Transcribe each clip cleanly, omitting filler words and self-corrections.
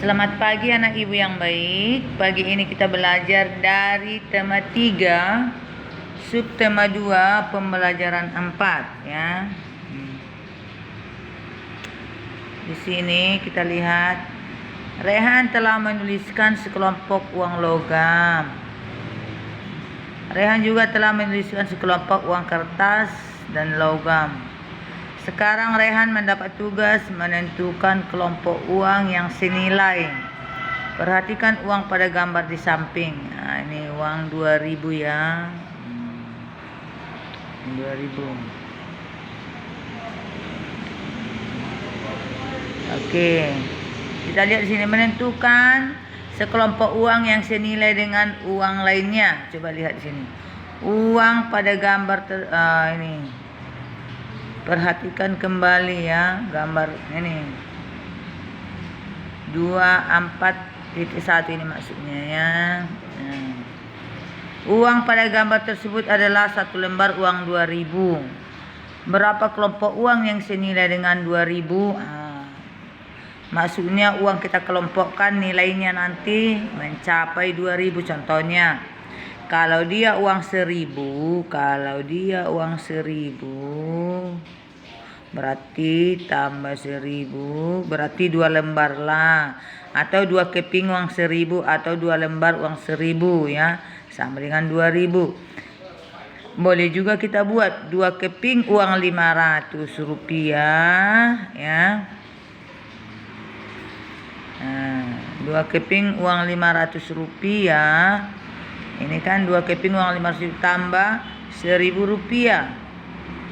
Selamat pagi anak ibu yang baik. Pagi ini kita belajar dari tema 3, subtema 2, pembelajaran 4 ya. Di sini kita lihat Rehan telah menuliskan sekelompok uang logam. Rehan juga telah menuliskan sekelompok uang kertas dan logam. Sekarang Rehan mendapat tugas menentukan kelompok uang yang senilai. Perhatikan uang pada gambar di samping. Nah, ini uang 2000 ya. 2000. Oke. Kita lihat di sini, menentukan sekelompok uang yang senilai dengan uang lainnya. Coba lihat di sini. Uang pada gambar ini. Perhatikan kembali ya gambar ini. 24.1 ini maksudnya ya. Uang pada gambar tersebut adalah satu lembar uang 2000. Berapa kelompok uang yang senilai dengan 2000? Maksudnya uang kita kelompokkan nilainya nanti mencapai 2000. Contohnya, kalau dia uang 1000, berarti tambah 1000, berarti 2 lembar lah. Atau 2 keping uang 1000 atau 2 lembar uang 1000 ya, sama dengan 2000. Boleh juga kita buat 2 keping uang 500 rupiah ya. 2 keping uang 500 rupiah. Ini kan 2 keping uang 500 tambah 1000 rupiah.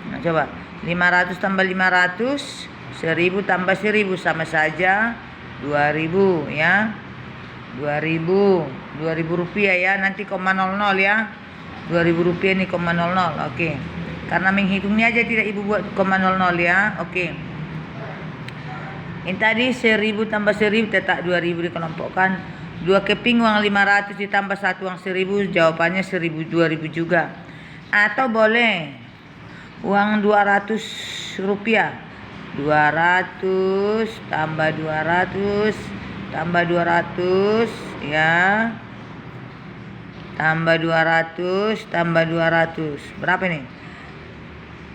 Nah, coba 500 tambah 500, 1000 tambah 1000 sama saja 2000 ya. 2000 rupiah ya, nanti 0,00 ya. 2000 rupiah ini 0,00. Oke. Karena menghitungnya aja tidak ibu buat 0,00 ya. Oke. Ini tadi 1000 tambah 1000 tetap 2000 dikelompokkan. 2 keping uang 500 ditambah 1 uang 1000, jawabannya 2000 juga. Atau boleh uang 200 rupiah. 200 tambah 200 tambah 200 ya. Tambah 200 tambah 200. Berapa ini?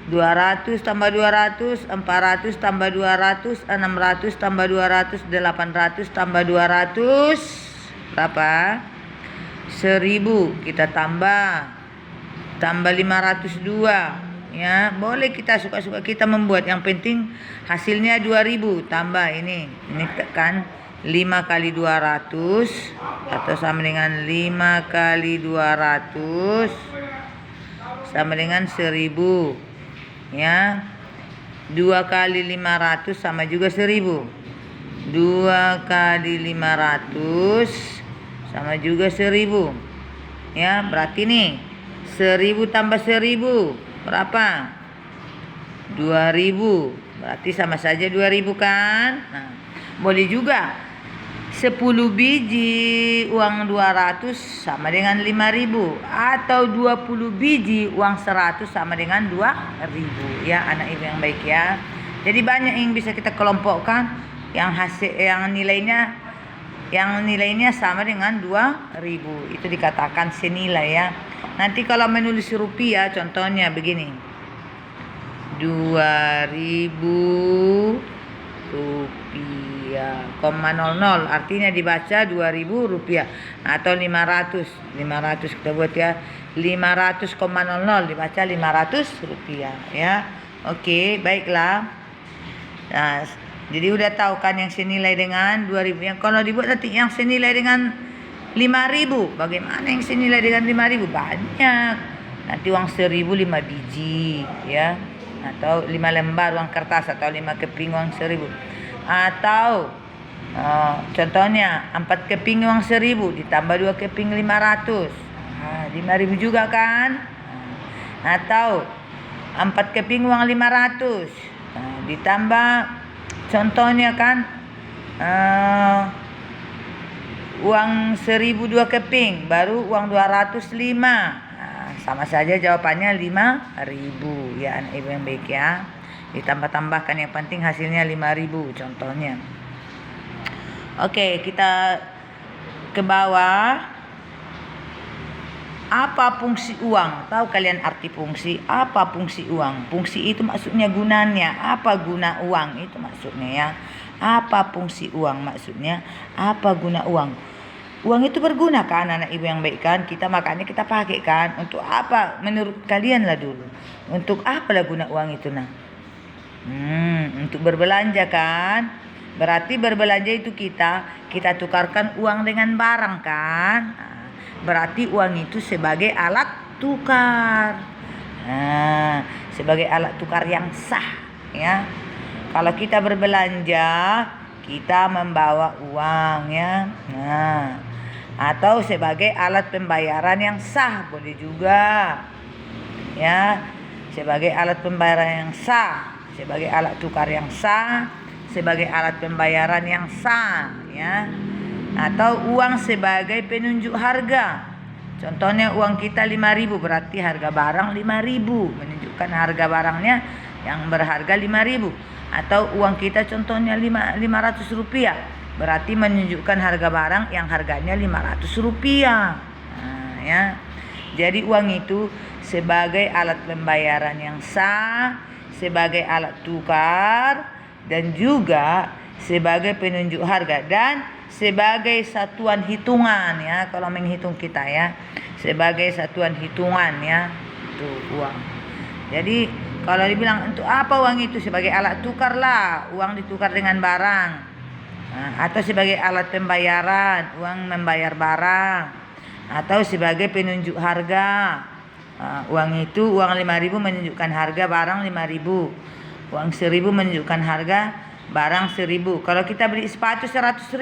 200 tambah 200, 400 tambah 200, 600 tambah 200, 800 tambah 200. Berapa? 1000. Kita tambah 502 ya. Boleh kita suka-suka kita membuat, yang penting hasilnya 2000. Tambah ini kan 5 kali 200 atau sama dengan 5 kali 200 sama dengan 1000 ya. 2 kali 500 sama juga 1000. 2 kali 500 sama juga 1000 ya. Berarti nih 1000 tambah 1000 berapa? 2000. Berarti sama saja 2000 kan. Nah, boleh juga 10 biji uang 200 sama dengan 5000, atau 20 biji uang 100 sama dengan 2000 ya anak ibu yang baik ya. Jadi banyak yang bisa kita kelompokkan yang nilainya sama dengan 2000. Itu dikatakan senilai ya. Nanti kalau menulis rupiah contohnya begini. 2000 rupiah, 0,00 artinya dibaca 2000 rupiah. Atau 500 kita buat ya. 500,00 dibaca 500 rupiah ya. Oke, baiklah. Nah, jadi udah tahu kan yang senilai dengan 2000. Yang kalau dibuat nanti yang senilai dengan 5000. Bagaimana yang senilai dengan 5000? Banyak. Nanti uang 1000 5 biji ya. Atau 5 lembar uang kertas, atau 5 keping uang 1000. Atau contohnya 4 keping uang 1000 ditambah 2 keping 500. 5000 juga kan. Atau 4 keping uang 500 ditambah contohnya kan uang 1000 2 keping, baru uang 205. Sama saja jawabannya 5000 ya anak ibu yang baik ya. Ditambah-tambahkan, yang penting hasilnya 5000 contohnya. Oke, kita ke bawah. Apa fungsi uang? Tahu kalian arti fungsi? Apa fungsi uang? Fungsi itu maksudnya gunanya. Apa guna uang? Itu maksudnya ya. Apa fungsi uang? Maksudnya apa guna uang? Uang itu berguna kan anak ibu yang baik kan? Makanya kita pakai kan. Untuk apa? Menurut kalian lah dulu. Untuk apa lah guna uang itu nah? Untuk berbelanja kan? Berarti berbelanja itu kita tukarkan uang dengan barang kan? Berarti uang itu sebagai alat tukar. Sebagai alat tukar yang sah ya. Kalau kita berbelanja, kita membawa uang ya. Atau sebagai alat pembayaran yang sah boleh juga. Ya, sebagai alat pembayaran yang sah, sebagai alat tukar yang sah, sebagai alat pembayaran yang sah ya. Atau uang sebagai penunjuk harga. Contohnya uang kita 5.000 berarti harga barang 5.000, menunjukkan harga barangnya yang berharga 5.000. Atau uang kita contohnya 500 rupiah berarti menunjukkan harga barang yang harganya 500 rupiah. Ya. Jadi uang itu sebagai alat pembayaran yang sah, sebagai alat tukar, dan juga sebagai penunjuk harga dan sebagai satuan hitungan ya, kalau menghitung kita ya, sebagai satuan hitungan ya, itu uang. Jadi kalau dibilang untuk apa uang itu, sebagai alat tukar lah, uang ditukar dengan barang, atau sebagai alat pembayaran, uang membayar barang, atau sebagai penunjuk harga. Uang itu, uang 5.000 menunjukkan harga barang 5.000, uang 1.000 menunjukkan harga barang 1.000. Kalau kita beli sepatu 100.000,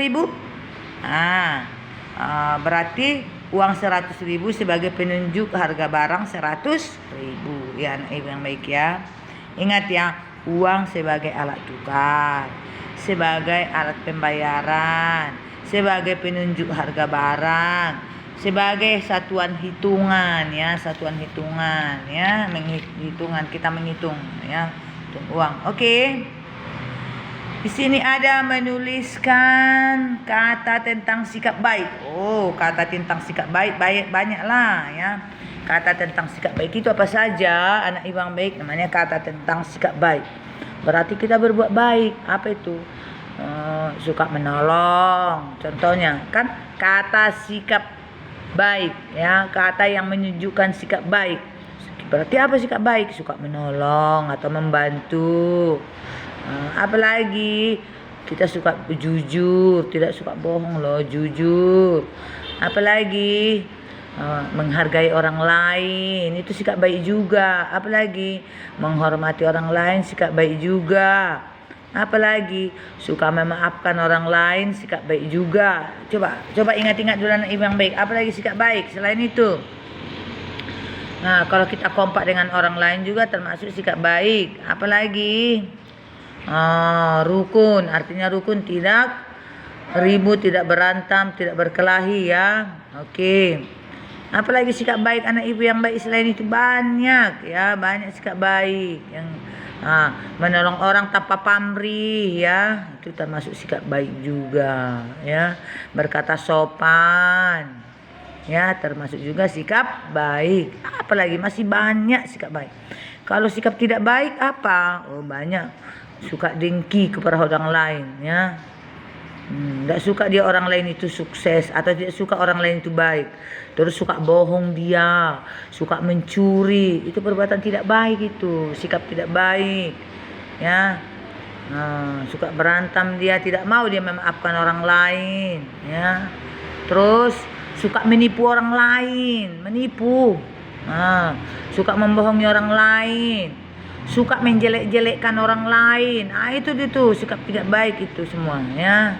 berarti uang 100.000 sebagai penunjuk harga barang 100.000. Ya anak ibu yang baik ya. Ingat ya, uang sebagai alat tukar, sebagai alat pembayaran, sebagai penunjuk harga barang, sebagai satuan hitungan ya, satuan hitungan ya, hitungan kita menghitung ya, uang. Oke. Di sini ada menuliskan kata tentang sikap baik. Kata tentang sikap baik banyaklah ya. Kata tentang sikap baik itu apa saja anak ibu yang baik? Namanya kata tentang sikap baik. Berarti kita berbuat baik. Apa itu? Suka menolong. Contohnya kan kata sikap baik ya, kata yang menunjukkan sikap baik. Berarti apa sikap baik? Suka menolong atau membantu. Apalagi kita suka jujur, tidak suka bohong loh, jujur. Apalagi menghargai orang lain, itu sikap baik juga. Apalagi menghormati orang lain, sikap baik juga. Apalagi suka memaafkan orang lain, sikap baik juga. Coba ingat-ingat dulu anak ibu yang baik. Apalagi sikap baik selain itu? Kalau kita kompak dengan orang lain juga termasuk sikap baik. Apalagi rukun, artinya rukun, tidak ribut, tidak berantem, tidak berkelahi ya. Oke. Apalagi sikap baik anak ibu yang baik selain itu? Banyak ya, banyak sikap baik yang menolong orang tanpa pamrih ya, itu termasuk sikap baik juga ya. Berkata sopan ya, termasuk juga sikap baik. Apalagi masih banyak sikap baik. Kalau sikap tidak baik apa? Banyak. Suka dengki kepada orang lain ya. Tidak suka dia orang lain itu sukses, atau tidak suka orang lain itu baik. Terus suka bohong dia, suka mencuri. Itu perbuatan tidak baik, itu sikap tidak baik ya. Suka berantem dia, tidak mau dia memaafkan orang lain ya. Terus suka menipu orang lain, menipu. Suka membohongi orang lain, suka menjelek-jelekkan orang lain. Itu sikap tidak baik itu semua ya.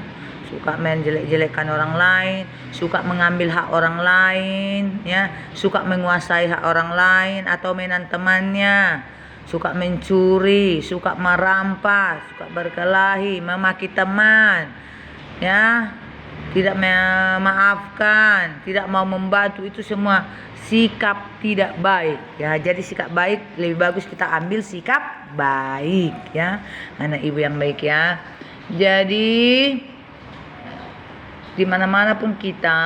Suka menjelek-jelekkan orang lain, suka mengambil hak orang lain ya, suka menguasai hak orang lain atau mainan temannya, suka mencuri, suka merampas, suka berkelahi, memaki teman ya, tidak memaafkan, tidak mau membantu. Itu semua sikap tidak baik ya. Jadi sikap baik lebih bagus kita ambil sikap baik ya, anak ibu yang baik ya. Jadi di mana-mana pun kita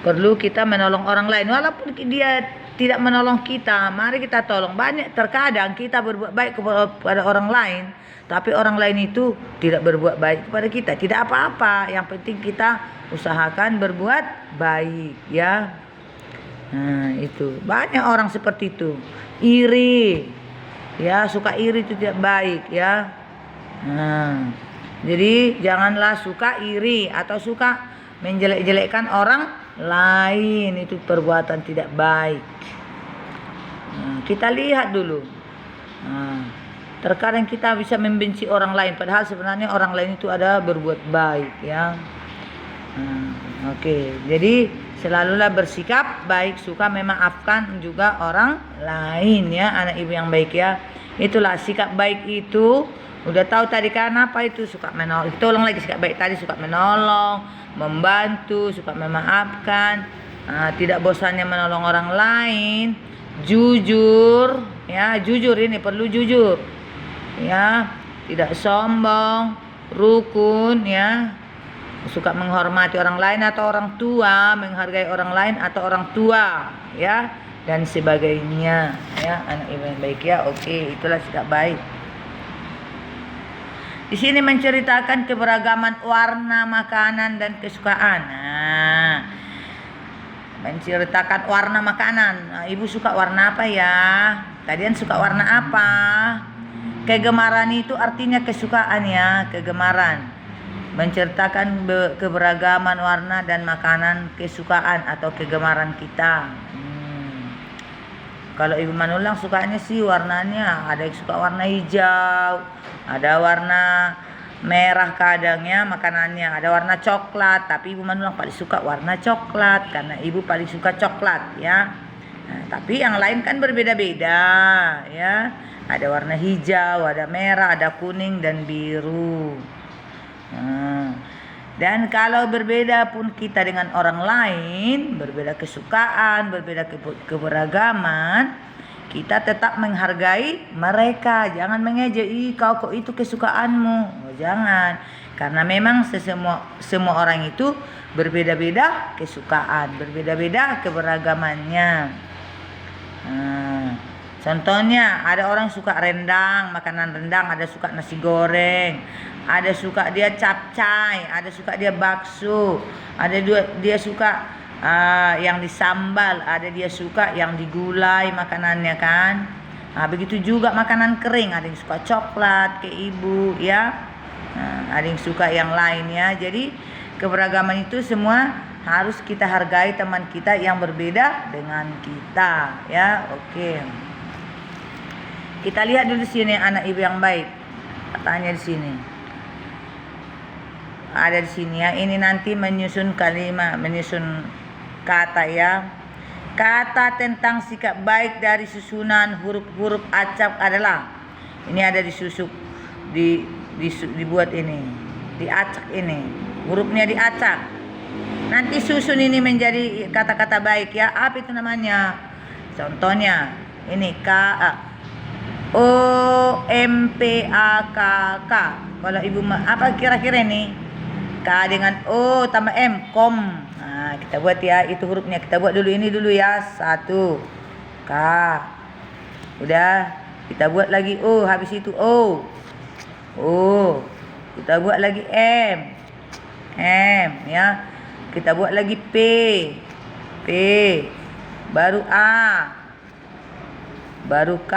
perlu kita menolong orang lain. Walaupun dia tidak menolong kita, mari kita tolong. Terkadang kita berbuat baik kepada orang lain, tapi orang lain itu tidak berbuat baik kepada kita. Tidak apa-apa, yang penting kita usahakan berbuat baik, ya. Nah, itu banyak orang seperti itu, iri, ya, suka iri itu tidak baik, ya. Nah, jadi janganlah suka iri atau suka menjelek-jelekkan orang lain, itu perbuatan tidak baik. Nah, kita lihat dulu. Nah, terkadang kita bisa membenci orang lain, padahal sebenarnya orang lain itu ada berbuat baik, ya. Oke, jadi selalulah bersikap baik, suka memaafkan juga orang lain, ya, anak ibu yang baik, ya. Itulah sikap baik itu. Udah tahu tadi kan apa itu? Suka menolong. Tolong lagi sikap baik tadi, suka menolong, membantu, suka memaafkan, tidak bosannya menolong orang lain, jujur, ya, jujur ini perlu jujur, ya, tidak sombong, rukun, ya. Suka menghormati orang lain atau orang tua, menghargai orang lain atau orang tua, ya, dan sebagainya, ya, anak ibu yang baik, ya. Oke, itulah sikap baik. Di sini menceritakan keberagaman warna makanan dan kesukaan. Nah, menceritakan warna makanan. Nah, ibu suka warna apa, ya? Kalian suka warna apa? Kegemaran itu artinya kesukaan, ya, kegemaran. Menceritakan keberagaman warna dan makanan kesukaan atau kegemaran kita. Kalau ibu Manulang sukanya sih warnanya, ada yang suka warna hijau, ada warna merah kadangnya makanannya, ada warna coklat, tapi ibu Manulang paling suka warna coklat karena ibu paling suka coklat, ya. Nah, tapi yang lain kan berbeda-beda, ya. Ada warna hijau, ada merah, ada kuning dan biru. Dan kalau berbeda pun kita dengan orang lain, berbeda kesukaan, berbeda keberagaman, kita tetap menghargai mereka. Jangan mengejek, kau kok itu kesukaanmu. Oh, jangan. Karena memang semua orang itu berbeda-beda kesukaan, berbeda-beda keberagamannya. Contohnya ada orang suka rendang, makanan rendang, ada suka nasi goreng, ada suka dia capcay, ada suka dia bakso, ada dia suka yang disambal, ada dia suka yang digulai makanannya, kan. Begitu juga makanan kering, ada yang suka coklat kayak ibu, ya. Ada yang suka yang lain, ya. Jadi keberagaman itu semua harus kita hargai teman kita yang berbeda dengan kita, ya. Oke. Kita lihat dulu sini anak ibu yang baik. Katanya di sini. Ada di sini, ya. Ini nanti menyusun kalimat, menyusun kata, ya. Kata tentang sikap baik dari susunan huruf-huruf acak adalah, ini ada disusuk, dibuat ini, diacak ini, hurufnya diacak. Nanti susun ini menjadi kata-kata baik, ya. Apa itu namanya? Contohnya ini OMPAKK. Kalau ibu apa kira-kira ini? K dengan O tambah M, kom. Nah, kita buat, ya, itu hurufnya. Kita buat dulu ini dulu, ya. 1 K. Udah, kita buat lagi O, habis itu O. Kita buat lagi M, ya. Kita buat lagi P, baru A, baru K.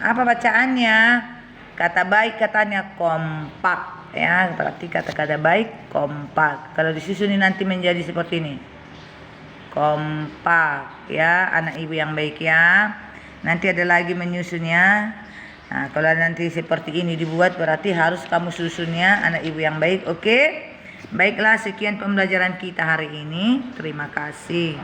Apa bacaannya? Kata baik katanya kompak, ya. Berarti kata-kata baik kompak. Kalau disusunin nanti menjadi seperti ini, kompak, ya, anak ibu yang baik, ya. Nanti ada lagi menyusunnya. Nah, kalau nanti seperti ini dibuat, berarti harus kamu susunnya, anak ibu yang baik. Oke? Baiklah, sekian pembelajaran kita hari ini. Terima kasih.